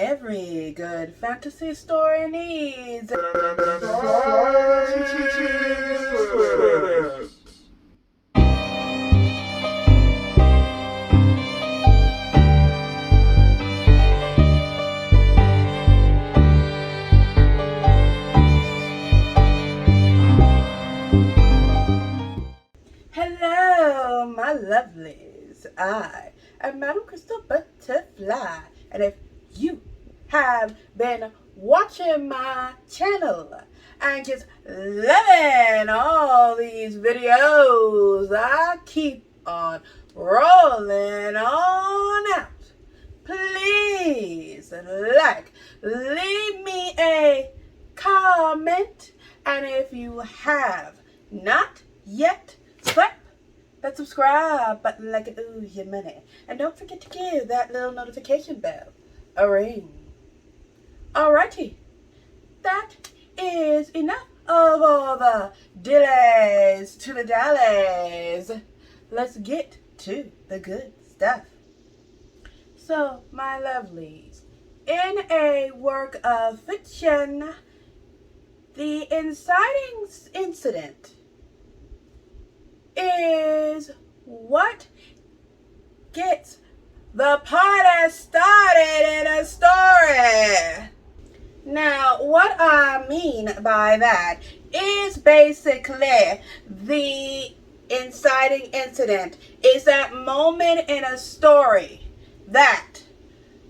Every good fantasy story needs. Hello, my lovelies. I am Madam Crystal Butterfly, and if you have been watching my channel and just loving all these videos I keep on rolling on out, please leave me a comment, and if you have not yet, slap that subscribe button like it owes you money. And don't forget to give that little notification bell a ring. Alrighty, that is enough of all the dillies to the dallies. Let's get to the good stuff. So, my lovelies, in a work of fiction, the inciting incident is what gets the party started in a story. Now, what I mean by that is basically the inciting incident is that moment in a story that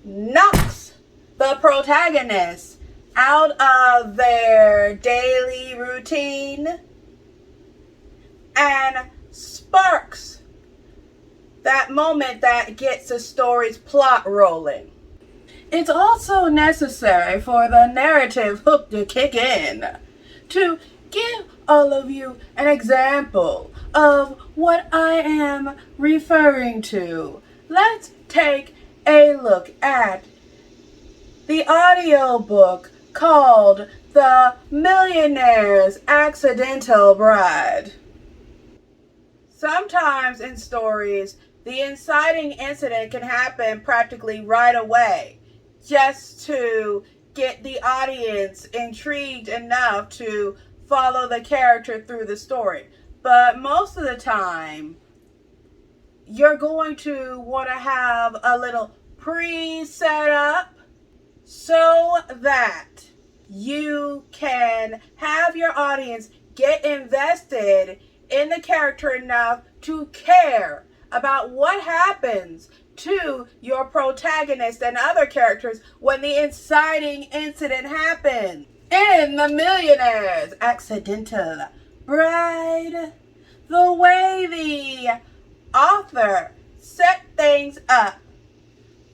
knocks the protagonist out of their daily routine and sparks that moment that gets the story's plot rolling. It's also necessary for the narrative hook to kick in. To give all of you an example of what I am referring to, let's take a look at the audiobook called The Millionaire's Accidental Bride. Sometimes in stories, the inciting incident can happen practically right away, just to get the audience intrigued enough to follow the character through the story. But most of the time, you're going to want to have a little pre-setup so that you can have your audience get invested in the character enough to care about what happens to your protagonist and other characters when the inciting incident happens. In The Millionaire's Accidental Bride, the way the author set things up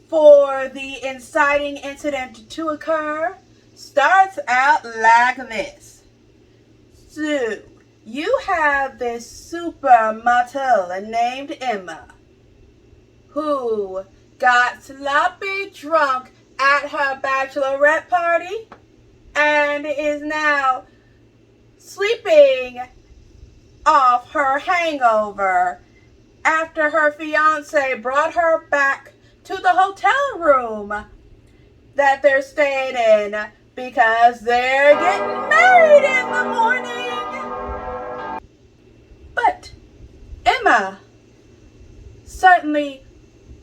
for the inciting incident to occur starts out like this. So, you have this supermodel named Emma who got sloppy drunk at her bachelorette party and is now sleeping off her hangover after her fiance brought her back to the hotel room that they're staying in because they're getting married in the morning. But Emma suddenly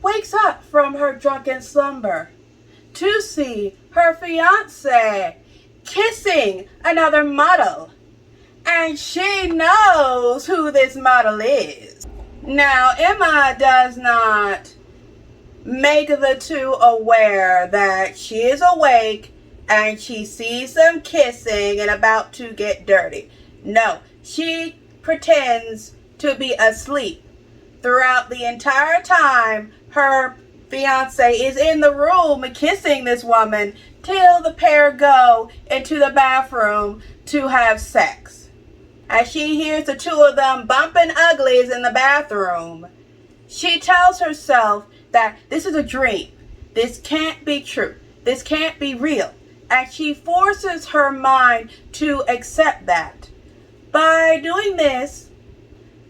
wakes up from her drunken slumber to see her fiance kissing another model. And she knows who this model is. Now, Emma does not make the two aware that she is awake and she sees them kissing and about to get dirty. No, she pretends to be asleep throughout the entire time her fiance is in the room kissing this woman till the pair go into the bathroom to have sex. As she hears the two of them bumping uglies in the bathroom, she tells herself that this is a dream. This can't be true. This can't be real. And she forces her mind to accept that. By doing this,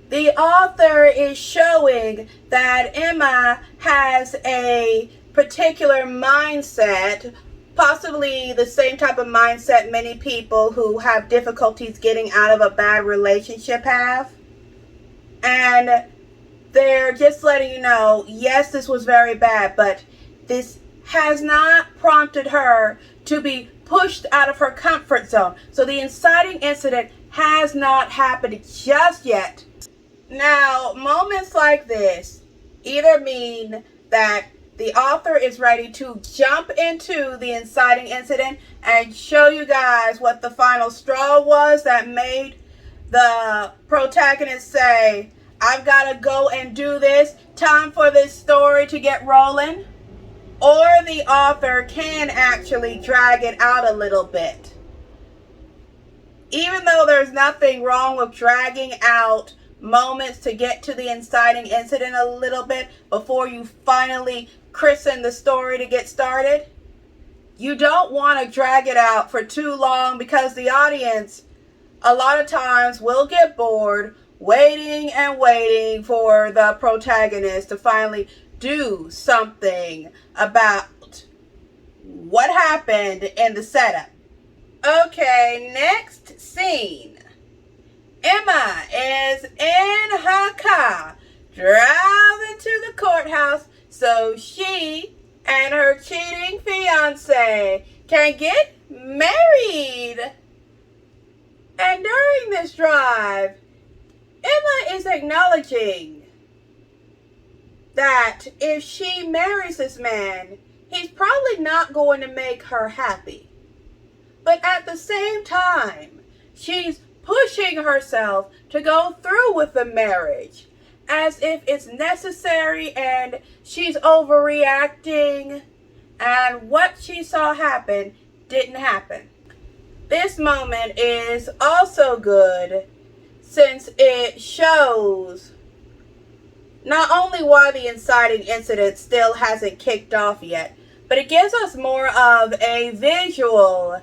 the author is showing that Emma has a particular mindset, possibly the same type of mindset many people who have difficulties getting out of a bad relationship have. And they're just letting you know, yes, this was very bad, but this has not prompted her to be pushed out of her comfort zone. So the inciting incident has not happened just yet. Now, moments like this either mean that the author is ready to jump into the inciting incident and show you guys what the final straw was that made the protagonist say, I've got to go and do this. Time for this story to get rolling. Or the author can actually drag it out a little bit. Even though there's nothing wrong with dragging out moments to get to the inciting incident a little bit before you finally christen the story to get started, you don't want to drag it out for too long, because the audience a lot of times will get bored waiting and waiting for the protagonist to finally do something about what happened in the setup. Okay, next scene. Emma is in her car driving to the courthouse so she and her cheating fiance can get married. And during this drive, Emma is acknowledging that if she marries this man, he's probably not going to make her happy. But at the same time, she's pushing herself to go through with the marriage as if it's necessary, and she's overreacting, and what she saw happen didn't happen. This moment is also good since it shows not only why the inciting incident still hasn't kicked off yet, but it gives us more of a visual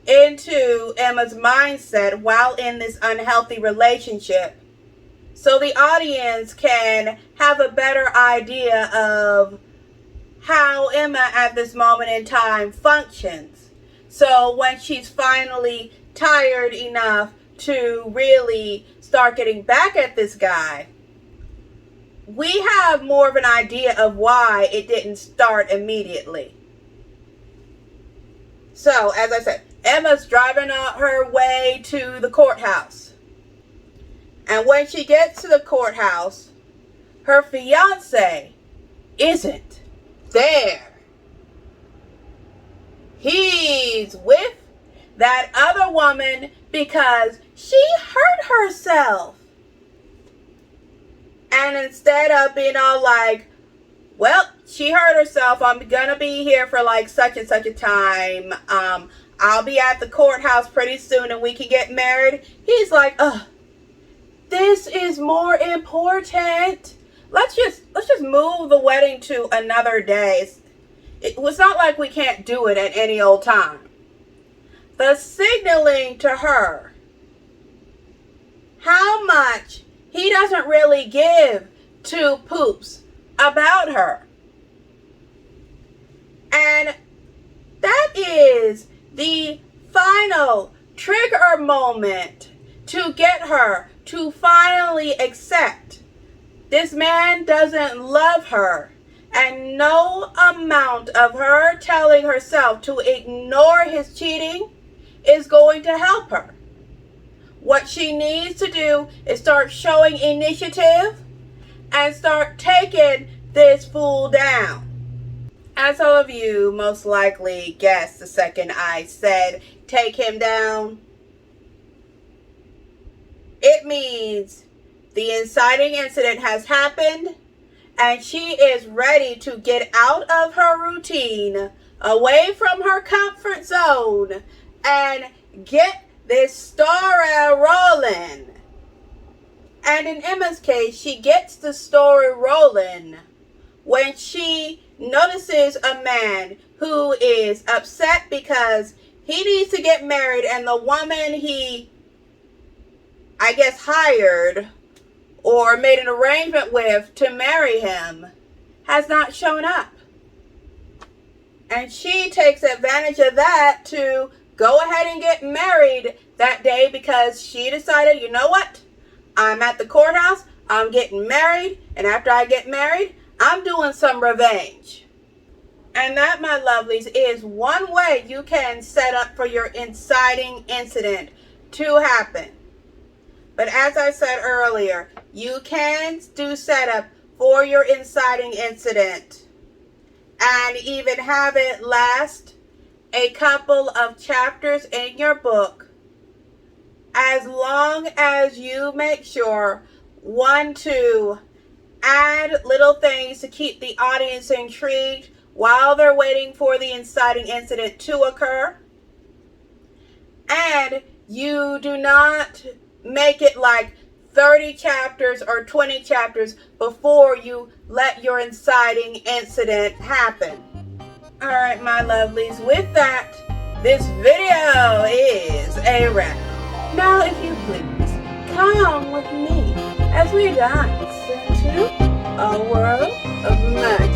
into Emma's mindset while in this unhealthy relationship, so the audience can have a better idea of how Emma at this moment in time functions. So when she's finally tired enough to really start getting back at this guy, we have more of an idea of why it didn't start immediately. So, as I said, Emma's driving on her way to the courthouse. And when she gets to the courthouse, her fiance isn't there. He's with that other woman because she hurt herself. And instead of being all like, well, she hurt herself, I'm gonna be here for like such and such a time, I'll be at the courthouse pretty soon and we can get married. He's like, this is more important. Let's just move the wedding to another day. It was not like we can't do it at any old time. The signaling to her how much he doesn't really give two poops about her. And that is the final trigger moment to get her to finally accept this man doesn't love her, and no amount of her telling herself to ignore his cheating is going to help her. What she needs to do is start showing initiative and start taking this fool down. As all of you most likely guessed the second I said take him down, it means the inciting incident has happened and she is ready to get out of her routine, away from her comfort zone, and get this story rolling. And in Emma's case, she gets the story rolling when she notices a man who is upset because he needs to get married and the woman he, I guess, hired or made an arrangement with to marry him has not shown up. And she takes advantage of that to go ahead and get married that day because she decided, you know what? I'm at the courthouse, I'm getting married, and after I get married, I'm doing some revenge. And that, my lovelies, is one way you can set up for your inciting incident to happen. But as I said earlier, you can do setup for your inciting incident and even have it last a couple of chapters in your book, as long as you make sure, one, to add little things to keep the audience intrigued while they're waiting for the inciting incident to occur. And you do not make it like 30 chapters or 20 chapters before you let your inciting incident happen. All right, my lovelies, with that, this video is a wrap. Now, if you please, come with me as we dance into a world of magic.